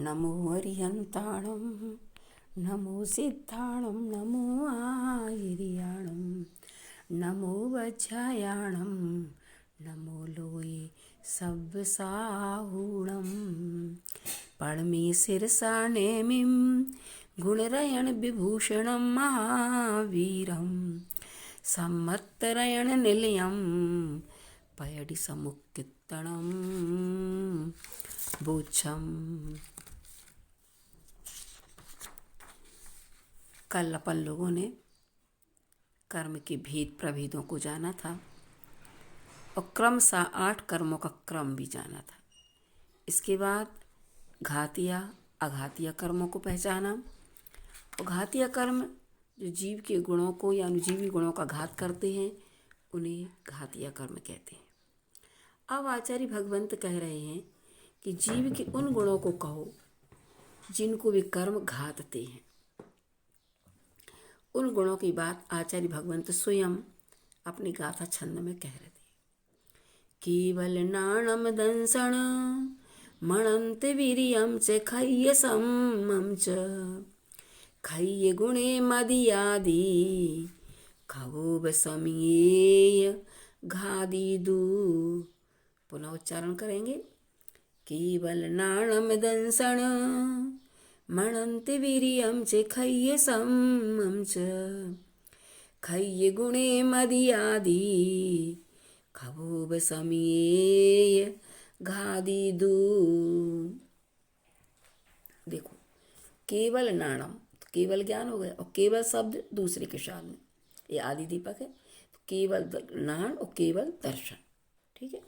नमो अरिहन्ताणं नमो सिद्धाणं नमो आयर्याणं नमो वज्रायाणं नमो लोये सव्यसाहूणं पळमे शिरसा नेमिं गुणरयण विभूषणं महावीरं सम्मत्तरयण निलयं पयडि समुक्तित्तणं बोच्छम। कल अपन लोगों ने कर्म के भेद प्रभेदों को जाना था और क्रमशः 8 कर्मों का क्रम भी जाना था। इसके बाद घातिया अघातिया कर्मों को पहचाना और घातिया कर्म जो जीव के गुणों को या अनुजीवी गुणों का घात करते हैं उन्हें घातिया कर्म कहते हैं। अब आचार्य भगवंत कह रहे हैं कि जीव के उन गुणों को कहो जिनको वे कर्म घातते हैं। उन गुणों की बात आचार्य भगवंत स्वयं अपनी गाथा छंद में कह रहे थे। केवल नाणम दंसण मणंत वीरियम च खय्य सम्मम च खय्य गुणे मदियादि खगोब समीय घादीदू। पुनः उच्चारण करेंगे। केवल नाणम दंसण मणंत वीरियम च खय्य सम्मम च खय्य गुणे मदियादि खगोब समीय घादीदू। देखो, केवल नाणम तो केवल ज्ञान हो गया और केवल शब्द दूसरे के सामने ये आदि दीपक है तो केवल नाण और केवल दर्शन। ठीक है।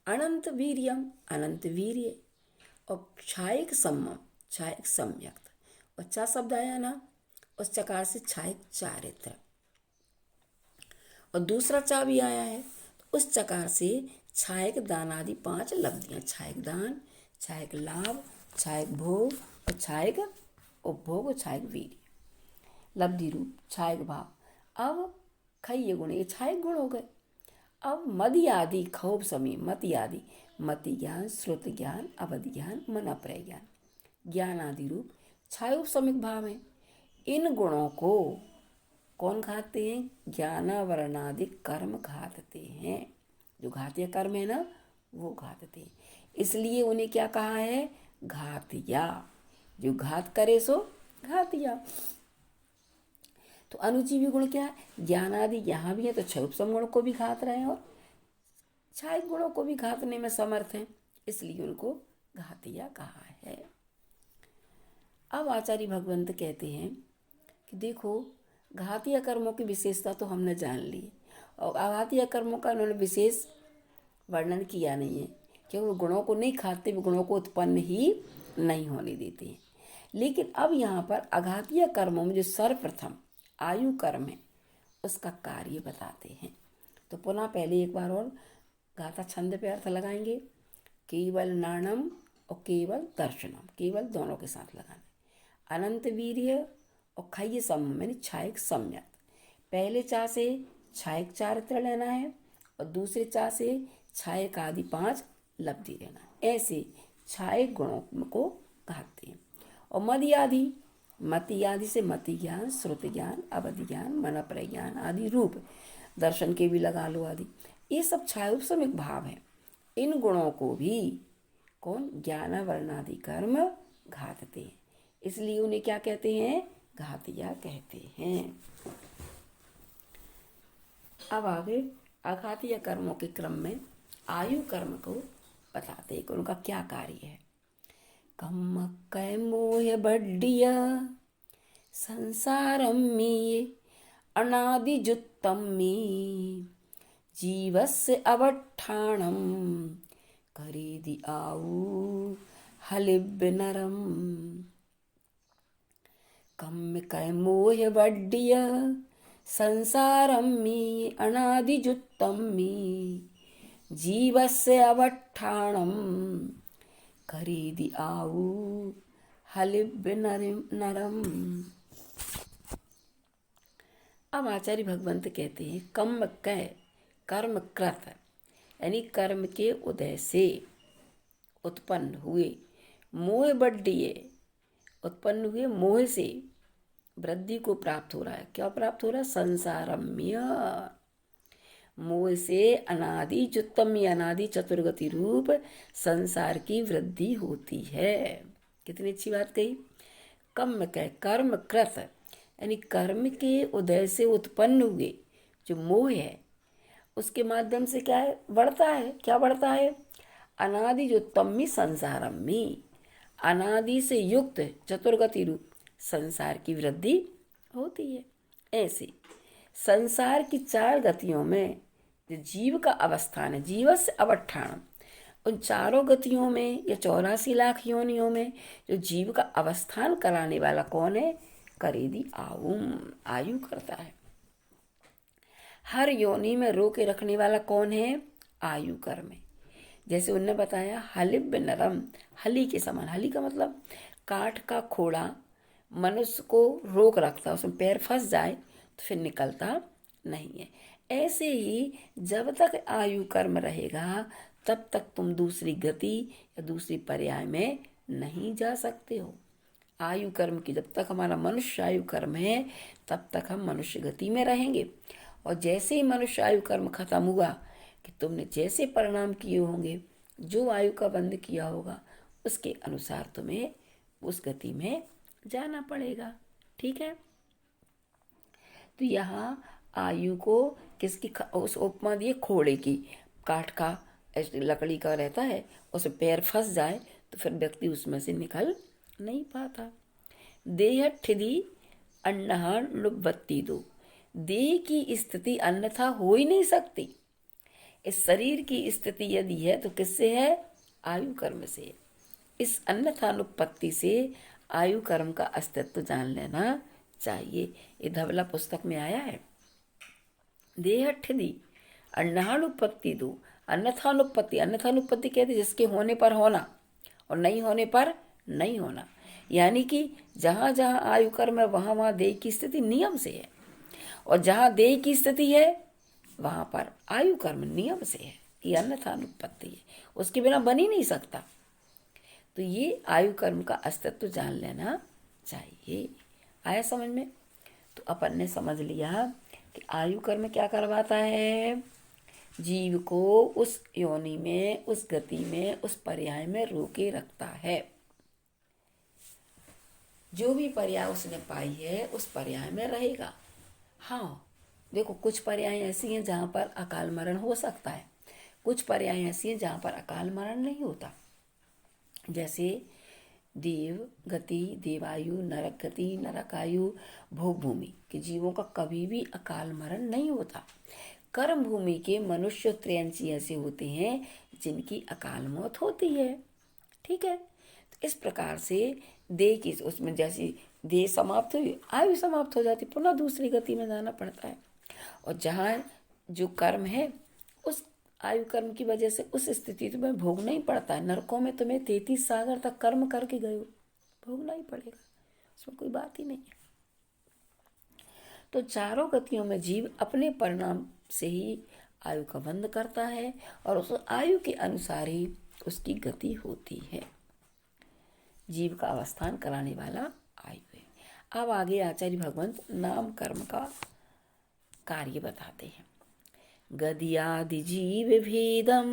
अनंत वीर्यम अनंत वीर्य और छायक सम्मम छायक सम्यक्त और चा शब्द आया ना उस चकार से छायक चारित्र और दूसरा चा भी आया है तो उस चकार से छायक दान आदि 5 लब्धियां छायक दान छायक लाभ छायक भोग और छायक उपभोग और छायक वीर्य लब्धि रूप छायक भाव। अब खय्य गुण ये छायक गुण हो गए। अब मदि आदि खौब समी मति आदि मति ज्ञान श्रुत ज्ञान अवधि ज्ञान मन अप्रय ज्ञान ज्ञान आदि रूप छायोपशमिक भाव है। इन गुणों को कौन घातते हैं? ज्ञानावरणादि कर्म घातते हैं। जो घातीय कर्म है ना वो घातते हैं, इसलिए उन्हें क्या कहा है? घातिया। जो घात करे सो घातिया। तो अनुजीवी गुण क्या है? ज्ञान आदि यहाँ भी है तो क्षयोपशम गुण को भी घात रहे हैं और छायक गुणों को भी घातने में समर्थ हैं, इसलिए उनको घातिया कहा है। अब आचार्य भगवंत कहते हैं कि देखो, घातीय कर्मों की विशेषता तो हमने जान ली और अघातीय कर्मों का उन्होंने विशेष वर्णन किया नहीं है क्योंकि वो गुणों को नहीं खाते, वो गुणों को उत्पन्न ही नहीं होने देते हैं। लेकिन अब यहाँ पर अघातीय कर्मों में जो सर्वप्रथम आयु कर्म है उसका कार्य बताते हैं। तो पुनः पहले एक बार और गाथा छंद पे अर्थ लगाएंगे। केवल नाणम और केवल दर्शनम, केवल दोनों के साथ लगाना। अनंत वीर्य और खय्य सम यानी छायक सम्यक। पहले चा से छायक चारित्र लेना है और दूसरे चा से छायक आदि 5 लब्धि लेना है। ऐसे छायक गुणों को कहते हैं। और मदि आदि मति आदि से मति ज्ञान श्रुति ज्ञान अवधि ज्ञान मन अप्रय ज्ञान आदि रूप दर्शन के भी लगा लो आदि, ये सब छायोपशमिक भाव है। इन गुणों को भी कौन? ज्ञानावरणादि कर्म घातते हैं, इसलिए उन्हें क्या कहते हैं? घातिया कहते हैं। अब आगे अघातीय कर्मों के क्रम में आयु कर्म को बताते हैं कि उनका क्या कार्य है। कम्म कै मोह बड्डिय संसारम में अनादि जुत्तम में जीवस्य अवठाणम करेदि आऊ हलिब नरम। कम्म कै मोह बड्डिय संसारम में अनादि जुत्तम में जीवस्य अवठाणम करेदि आऊ हलिब नरम। अब आचार्य भगवंत कहते हैं कम्म कै कर्म कृत यानी कर्म के उदय से उत्पन्न हुए मोह बढ़िए, उत्पन्न हुए मोह से वृद्धि को प्राप्त हो रहा है। क्या प्राप्त हो रहा है? संसारम्य। मोह से अनादि चुत्तम्य, अनादि चतुर्गति रूप संसार की वृद्धि होती है। कितनी अच्छी बात कही। कर्म कह कर्म कृत, यानी कर्म के उदय से उत्पन्न हुए जो मोह है उसके माध्यम से क्या है? बढ़ता है। क्या बढ़ता है? अनादि जो तम्मी संसारम्मी, अनादि से युक्त चतुर्गति रूप संसार की वृद्धि होती है। ऐसे संसार की 4 गतियों में जो जीव का अवस्थान है, जीवस्य अवस्थान, उन चारों गतियों में या 84 लाख योनियों में जो जीव का अवस्थान कराने वाला कौन है? करेदी आउम, आयु करता है। हर योनि में रोके रखने वाला कौन है? आयु कर्म है। जैसे उनने बताया हलिब नरम, हली के समान। हली का मतलब काठ का खोड़ा मनुष्य को रोक रखता है, उसमें पैर फंस जाए तो फिर निकलता नहीं है। ऐसे ही जब तक आयु कर्म रहेगा तब तक तुम दूसरी गति या दूसरी पर्याय में नहीं जा सकते हो। आयु कर्म की जब तक हमारा मनुष्य आयु कर्म है तब तक हम मनुष्य गति में रहेंगे। और जैसे ही मनुष्य आयु कर्म खत्म हुआ कि तुमने जैसे परिणाम किए होंगे, जो आयु का बंध किया होगा, उसके अनुसार तुम्हें उस गति में जाना पड़ेगा। ठीक है। तो यहाँ आयु को किसकी उस उपमा दी? खोड़े की। काठ का लकड़ी का रहता है, उसमें पैर फंस जाए तो फिर व्यक्ति उसमें से निकल नहीं पाता। देह ठिदी अन्नहा लुब्बत्ती दो, देह की स्थिति अन्यथा हो ही नहीं सकती। इस शरीर की स्थिति यदि है तो किससे है? आयु कर्म से। इस अन्यथा अनुपत्ति से आयु कर्म का अस्तित्व जान लेना चाहिए। ये धवला पुस्तक में आया है। देह ठिदी अन्नानुपत्ति दो, अन्यथानुपत्ति। अन्यथानुपत्ति कहते जिसके होने पर होना और नहीं होने पर नहीं होना। यानी कि जहाँ जहाँ आयु कर्म है वहाँ वहाँ देह की स्थिति नियम से है, और जहाँ देह की स्थिति है वहाँ पर आयु कर्म नियम से है। ये अन्यथानुपत्ति है, उसके बिना बन ही नहीं सकता। तो ये आयु कर्म का अस्तित्व जान लेना चाहिए। आया समझ में? तो अपन ने समझ लिया कि आयु कर्म क्या करवाता है? जीव को उस योनि में, उस गति में, उस पर्याय में रोके रखता है। जो भी पर्याय उसने पाई है उस पर्याय में रहेगा। हाँ देखो, कुछ पर्याय ऐसी हैं जहाँ पर अकाल मरण हो सकता है, कुछ पर्याय ऐसी हैं जहाँ पर अकाल मरण नहीं होता। जैसे देव गति, देवायु, नरक गति, नरकायु, भोग भूमि के जीवों का कभी भी अकाल मरण नहीं होता। कर्म भूमि के मनुष्य त्रयंशी ऐसे होते हैं जिनकी अकाल मौत होती है। ठीक है। तो इस प्रकार से देह की उसमें जैसी देह समाप्त हुई, आयु समाप्त हो जाती, पुनः दूसरी गति में जाना पड़ता है। और जहाँ जो कर्म है उस आयु कर्म की वजह से उस स्थिति तुम्हें भोगना ही पड़ता है। नरकों में तुम्हें 33 सागर तक कर्म करके गए हो, भोगना ही पड़ेगा, उसमें कोई बात ही नहीं है। तो चारों गतियों में जीव अपने परिणाम से ही आयु का बंध करता है और उस आयु के अनुसार ही उसकी गति होती है। जीव का अवस्थान कराने वाला आयु है। अब आगे आचार्य भगवंत नाम कर्म का कार्य बताते हैं। गदियादि जीव भेदम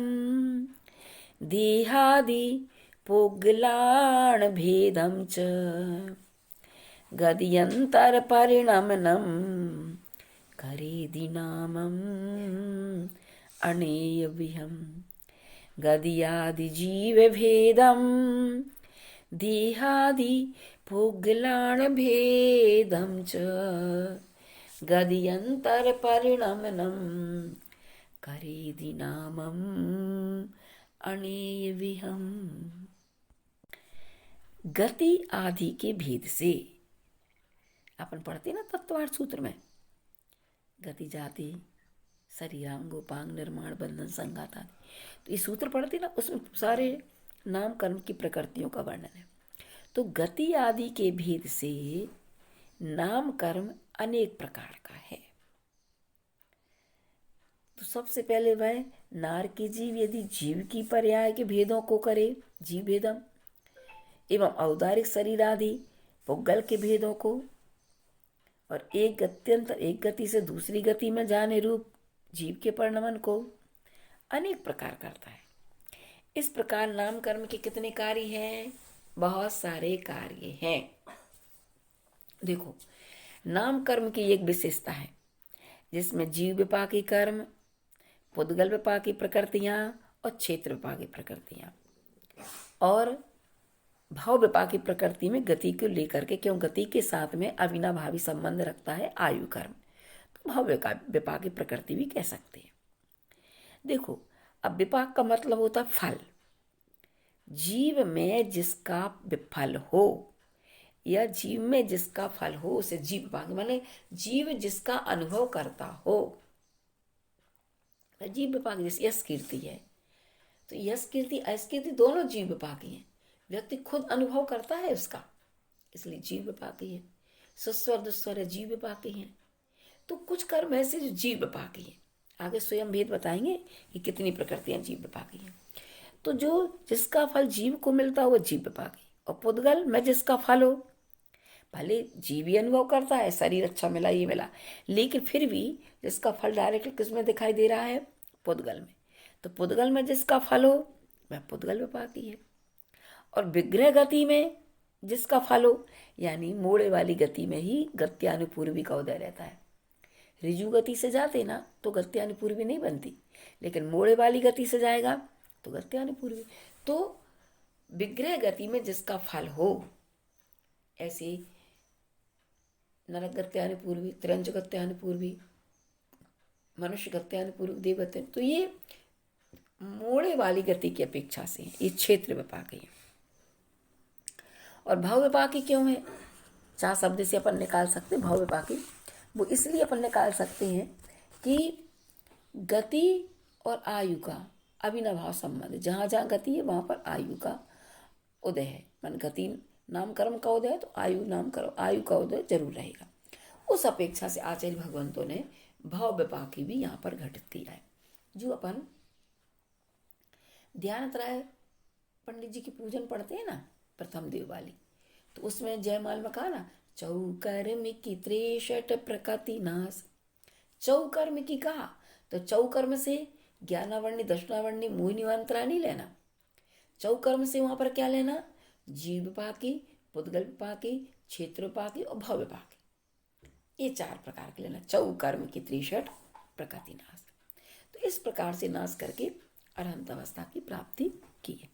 देहादि पोगलाण भेदम च गदियंतर परिणमनम करेदि नामम अनेय विहम। गदियादि जीव भेदम देहादि पोगलाण भेदम च गदियंतर परिणमनम करेदि नामम अनेय विहम। गति आदि के भेद से, अपन पढ़ते ना तत्वार्थ सूत्र में, गति जाति शरीरांग उपांग निर्माण बंधन संघात आदि, तो ये सूत्र पढ़ते ना, उसमें सारे नाम कर्म की प्रकृतियों का वर्णन है। तो गति आदि के भेद से नाम कर्म अनेक प्रकार का है। तो सबसे पहले वह नार की जीव यदि जीव की पर्याय के भेदों को करे, जीव भेदम, एवं औदारिक शरीर आदि पुद्गल के भेदों को और एक गत्यंतर एक गति से दूसरी गति में जाने रूप जीव के परिणमन को अनेक प्रकार करता है। इस प्रकार नाम कर्म के कितने कार्य हैं? बहुत सारे कार्य हैं। देखो, नाम कर्म की एक विशेषता है जिसमें जीव विपाकी कर्म, पुद्गल विपाकी प्रकृतियां और क्षेत्र विपाकी प्रकृतियां और भाव विपाकी प्रकृति में गति को लेकर के, क्यों गति के साथ में अविनाभावी संबंध रखता है आयु कर्म, तो भाव विपाकी प्रकृति भी कह सकते हैं। देखो, अब विपाक का मतलब होता है फल। जीव में जिसका फल हो या जीव में जिसका फल हो उसे जीव विपाक, माने जीव जिसका अनुभव करता हो। जीव विपाक जैसे यश कीर्ति है, तो यश कीर्ति अस्कीर्ति दोनों जीव विपाकी हैं। व्यक्ति खुद अनुभव करता है उसका, इसलिए जीव विपाकी है। सुस्वर दुस्वर जीव विपाकी हैं। तो कुछ कर्म ऐसे जो जीव विपाकी है, आगे स्वयं भेद बताएंगे कि कितनी प्रकृतियां जीव विपाकी हैं। तो जो जिसका फल जीव को मिलता हो वो जीव विपाकी, और पुद्गल में जिसका फल हो, भले जीव ही अनुभव करता है शरीर अच्छा मिला ये मिला, लेकिन फिर भी जिसका फल डायरेक्टली किसमें दिखाई दे रहा है? पुद्गल में। तो पुद्गल में जिसका फल हो वह पुद्गल विपाकी है। और विग्रह गति में जिसका फल हो, यानी मोड़े वाली गति में ही गत्यानुपूर्वी का उदय रहता है। ऋजु गति से जाते ना तो गत्यानुपूर्वी नहीं बनती, लेकिन मोड़े वाली गति से जाएगा तो गत्यानुपूर्वी। तो विग्रह गति में जिसका फल हो, ऐसे नरक गत्यानुपूर्वी, त्रिंज गत्यानुपूर्वी, मनुष्य गत्यानुपूर्वी, देव गत्यानु, तो ये मोड़े वाली गति की अपेक्षा से ये क्षेत्र विपाकी है। और भाव विपाकी क्यों है? 4 शब्द से अपन निकाल सकते हैं भाव विपाकी। वो इसलिए अपन निकाल सकते हैं कि गति और आयु का अविनाभाव संबंध, जहाँ जहाँ गति है वहाँ पर आयु का उदय है। मन गति नाम कर्म का उदय है तो आयु का उदय जरूर रहेगा। उस अपेक्षा से आचार्य भगवंतों ने भाव विपाकी भी यहाँ पर घटित किया है। जो अपन ध्यानत्रय पंडित जी की पूजन पढ़ते हैं ना, प्रथम देव वाली, तो उसमें जयमाल में कहा ना, चौकर्म की 63 प्रकृति नाश। चौकर्म की कहा तो चौकर्म से ज्ञानावर्णी, दक्षिणावर्णी, मोहिनी मंत्रा नहीं लेना। चौकर्म से वहां पर क्या लेना? जीव विपाकी, पुद्गल विपाकी, क्षेत्र विपाकी और भाव विपाकी, ये 4 प्रकार के लेना। चौकर्म की 63 प्रकृति नाश। तो इस प्रकार से नाश करके अरहंत अवस्था की प्राप्ति की है।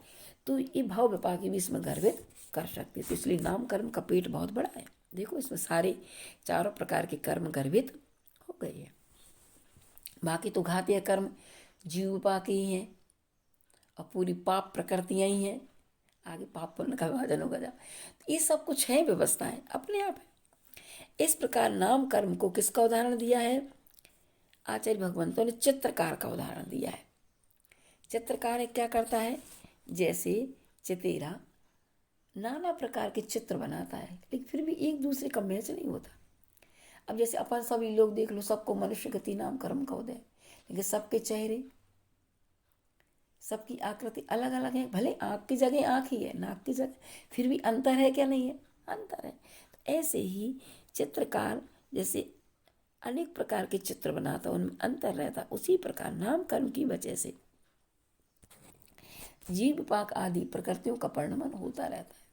तो ये भाव विपाकी भी इसमें गर्वित कर सकते। तो इसलिए नाम कर्म का पेट बहुत बड़ा है। देखो, इसमें सारे 4 प्रकार के कर्म गर्वित हो गए हैं। बाकी तो घातीय कर्म जीव विपाकी ही हैं और पूरी पाप प्रकृतियां ही हैं। आगे पाप पुण्य का विभाजन होगा जब, तो ये सब कुछ है, व्यवस्थाएं अपने आप है। इस प्रकार नाम कर्म को किसका उदाहरण दिया है? आचार्य भगवंतों ने चित्रकार का उदाहरण दिया है। चित्रकार क्या करता है? जैसे चितेरा नाना प्रकार के चित्र बनाता है, लेकिन फिर भी एक दूसरे का मैच नहीं होता। अब जैसे अपन सभी लोग देख लो, सबको मनुष्य गति नाम कर्म का उदय, लेकिन सबके चेहरे, सबकी आकृति अलग अलग है। भले आँख की जगह आँख ही है, नाक की जगह, फिर भी अंतर है क्या? नहीं है, अंतर है। तो ऐसे ही चित्रकार जैसे अनेक प्रकार के चित्र बनाता, उनमें अंतर रहता, उसी प्रकार नाम कर्म की वजह से जीव विपाक आदि प्रकृतियों का परिणमन होता रहता है।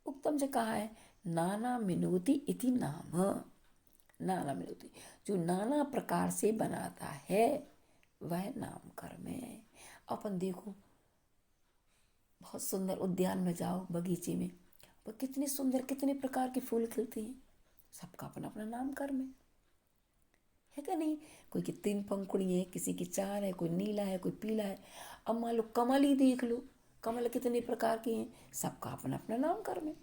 उत्तम से कहा है, नाना मिनोति इति नाम। नाना मिनोति, जो नाना प्रकार से बनाता है वह नाम कर्म है। अपन देखो, बहुत सुंदर उद्यान में जाओ, बगीचे में, पर कितने सुंदर कितने प्रकार के फूल खिलते हैं। सबका अपना अपना नाम कर्म है क्या नहीं? कोई की 3 पंखुड़ी है, किसी की 4 है, कोई नीला है, कोई पीला है। अब मान लो कमल ही देख लो, कमल कितने प्रकार के हैं, सबका अपना अपना नाम कर्म है।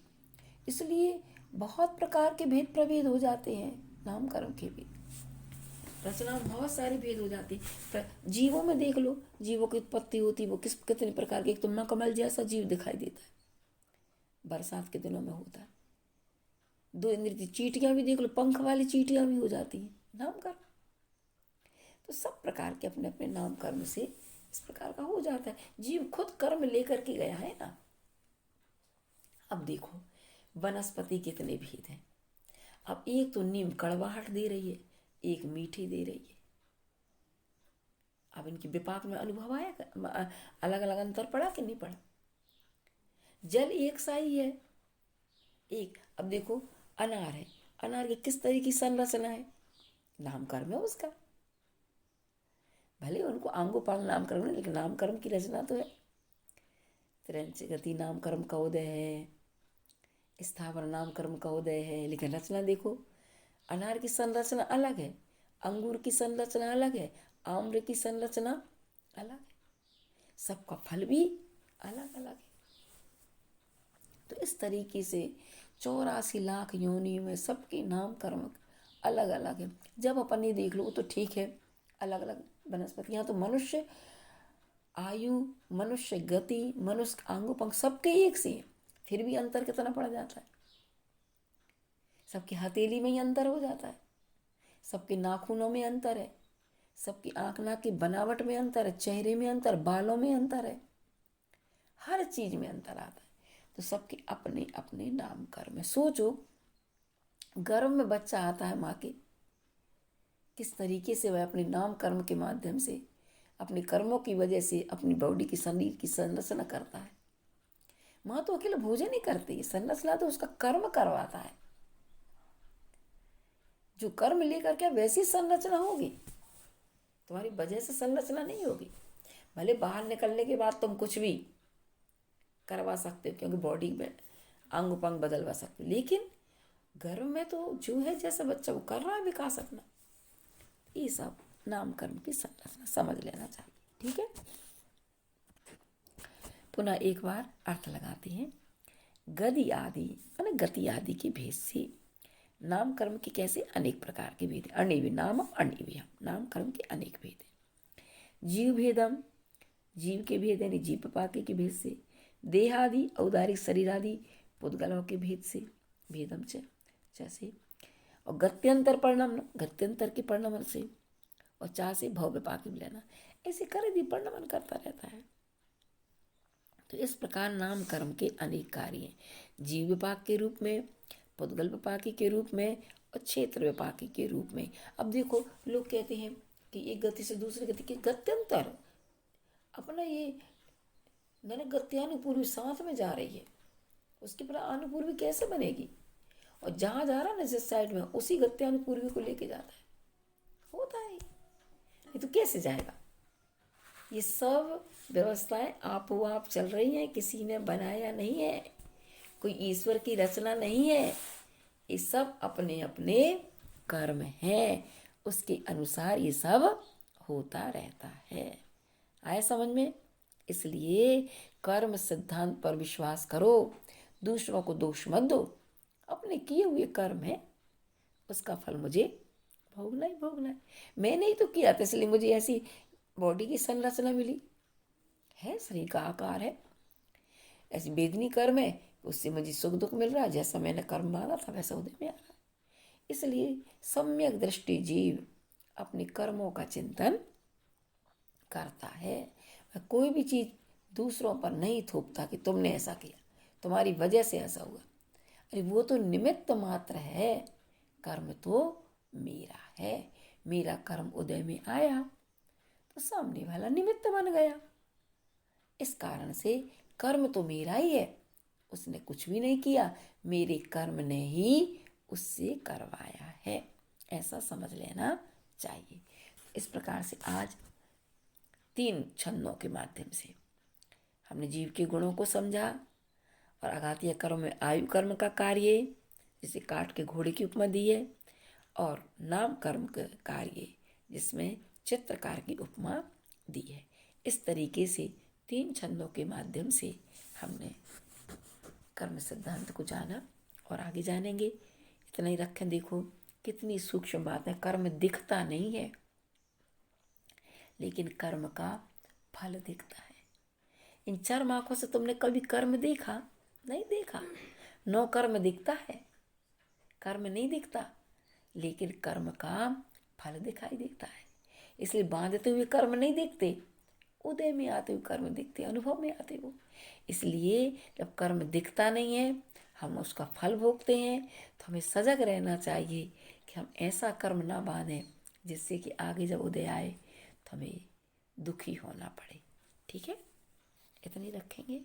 इसलिए बहुत प्रकार के भेद प्रभेद हो जाते हैं नाम कर्म के भी। रचना में बहुत सारे भेद हो जाते हैं। जीवों में देख लो, जीवों की उत्पत्ति होती, वो कितने प्रकार के। एक तो कमल जैसा जीव दिखाई देता है, बरसात के दिनों में होता है। 2 इंद्रिय चींटियां भी देख लो, पंख वाली चींटियां भी हो जाती हैं, नाम कर्म। तो सब प्रकार के अपने अपने नाम कर्म से इस प्रकार का हो जाता है। जीव खुद कर्म लेकर के गया है ना। अब देखो वनस्पति कितने भेद हैं। अब एक तो नीम कड़वाहट दे रही है, एक मीठी दे रही है। अब इनकी विपाक में अनुभव आया, अलग अलग अंतर पड़ा कि नहीं पड़ा। जल एक सा ही है एक। अब देखो अनार है, अनार की किस तरह की संरचना है, नामकर्म है उसका। भले उनको आंगोपांग नामकर्म नहीं, लेकिन नामकर्म की रचना तो है। त्रंच गति नामकर्म का उदय है, स्थावर नामकर्म का उदय है, लेकिन रचना देखो। अनार की संरचना अलग है, अंगूर की संरचना अलग है, आम्र की संरचना अलग है, सबका फल भी अलग अलग है। तो इस तरीके से 84 लाख योनि में सबके नामकर्म अलग अलग है। जब अपन ये देख लो तो ठीक है, अलग अलग वनस्पतियाँ, तो मनुष्य आयु, मनुष्य गति, मनुष्य आंगोपंग सबके एक से हैं, फिर भी अंतर कितना पड़ जाता है। सबकी हथेली में ही अंतर हो जाता है, सबके नाखूनों में अंतर है, सबकी आँख नाक की बनावट में अंतर है, चेहरे में अंतर, बालों में अंतर है, हर चीज में अंतर आता है। तो सबके अपने अपने नामकर्म है। सोचो गर्भ में बच्चा आता है माँ के, किस तरीके से वह अपने नाम कर्म के माध्यम से, अपने कर्मों की वजह से अपनी बॉडी की शरीर की संरचना करता है। माँ तो अकेले भोजन नहीं करती है, संरचना तो उसका कर्म करवाता है। जो कर्म लेकर के वैसी संरचना होगी, तुम्हारी वजह से संरचना नहीं होगी। भले बाहर निकलने के बाद तुम कुछ भी करवा सकते हो, क्योंकि बॉडी में अंग उपंग बदलवा सकते हो, लेकिन गर्भ में तो जो है जैसा बच्चा वो कर रहा है विकास अपना। ये सब नामकर्म की संरचना समझ लेना चाहिए। ठीक है, पुनः एक बार अर्थ लगाते हैं। गति आदि माने गति आदि के भेद से नाम कर्म के कैसे अनेक प्रकार के भेद, अणिवी नाम अणिवी, नाम कर्म के अनेक भेद है। जीव भेदम, जीव के भेद यानी जीव पाके के भेद से, देहादि औदारिक शरीर आदि पुद्गलों के भेद से, भेदम च जैसे, और गत्यंतर परिणाम, गत्यंतर के परिणाम से, और चाह से भव विपाक भी लेना, ऐसे कर दी परिणाम करता रहता है। तो इस प्रकार नाम कर्म के अनेक कार्य हैं, जीव विपाक के रूप में, पुद्गल विपाकी के रूप में, और क्षेत्र विपाकी के रूप में। अब देखो लोग कहते हैं कि एक गति से दूसरी गति के गत्यंतर, अपना ये गत्यानुपूर्वी साथ में जा रही है, उसके पर अनुपूर्वी कैसे बनेगी, और जहाँ जा रहा है ना जिस साइड में उसी गत्यानुपूर्वी को लेके जाता है, होता है ये तो कैसे जाएगा। ये सब व्यवस्थाएं आपो आप चल रही हैं, किसी ने बनाया नहीं है, कोई ईश्वर की रचना नहीं है, ये सब अपने अपने कर्म हैं, उसके अनुसार ये सब होता रहता है। आए समझ में। इसलिए कर्म सिद्धांत पर विश्वास करो, दूसरों को दोष मत दो, अपने किए हुए कर्म है उसका फल मुझे भोगना ही भोगना है। मैंने ही तो किया था, इसलिए मुझे ऐसी बॉडी की संरचना मिली है, शरीर का आकार है, ऐसी वेदनी कर्म है, उससे मुझे सुख दुख मिल रहा है, जैसा मैंने कर्म माना था वैसा उदय में आ रहा है। इसलिए सम्यक दृष्टि जीव अपने कर्मों का चिंतन करता है, कोई भी चीज दूसरों पर नहीं थोपता कि तुमने ऐसा किया, तुम्हारी वजह से ऐसा हुआ। अरे वो तो निमित्त मात्र है, कर्म तो मेरा है, मेरा कर्म उदय में आया तो सामने वाला निमित्त बन गया। इस कारण से कर्म तो मेरा ही है, उसने कुछ भी नहीं किया, मेरे कर्म ने ही उससे करवाया है, ऐसा समझ लेना चाहिए। इस प्रकार से आज 3 छंदों के माध्यम से हमने जीव के गुणों को समझा, और आघातीय कर्म में आयु कर्म का कार्य, जिसे काट के घोड़े की उपमा दी है, और नाम कर्म का कार्य जिसमें चित्रकार की उपमा दी है। इस तरीके से 3 छंदों के माध्यम से हमने कर्म सिद्धांत को जाना और आगे जानेंगे। इतना ही रखें। देखो कितनी सूक्ष्म बात है, कर्म दिखता नहीं है लेकिन कर्म का फल दिखता है। इन 4 आंखों से तुमने कभी कर्म देखा? नहीं देखा। 9 कर्म दिखता है, कर्म नहीं दिखता, लेकिन कर्म का फल दिखाई देता है। इसलिए बांधते हुए कर्म नहीं दिखते, उदय में आते हुए कर्म दिखते, अनुभव में आते वो। इसलिए जब कर्म दिखता नहीं है, हम उसका फल भोगते हैं, तो हमें सजग रहना चाहिए कि हम ऐसा कर्म ना बांधें जिससे कि आगे जब उदय आए तो हमें दुखी होना पड़े। ठीक है, इतनी रखेंगे।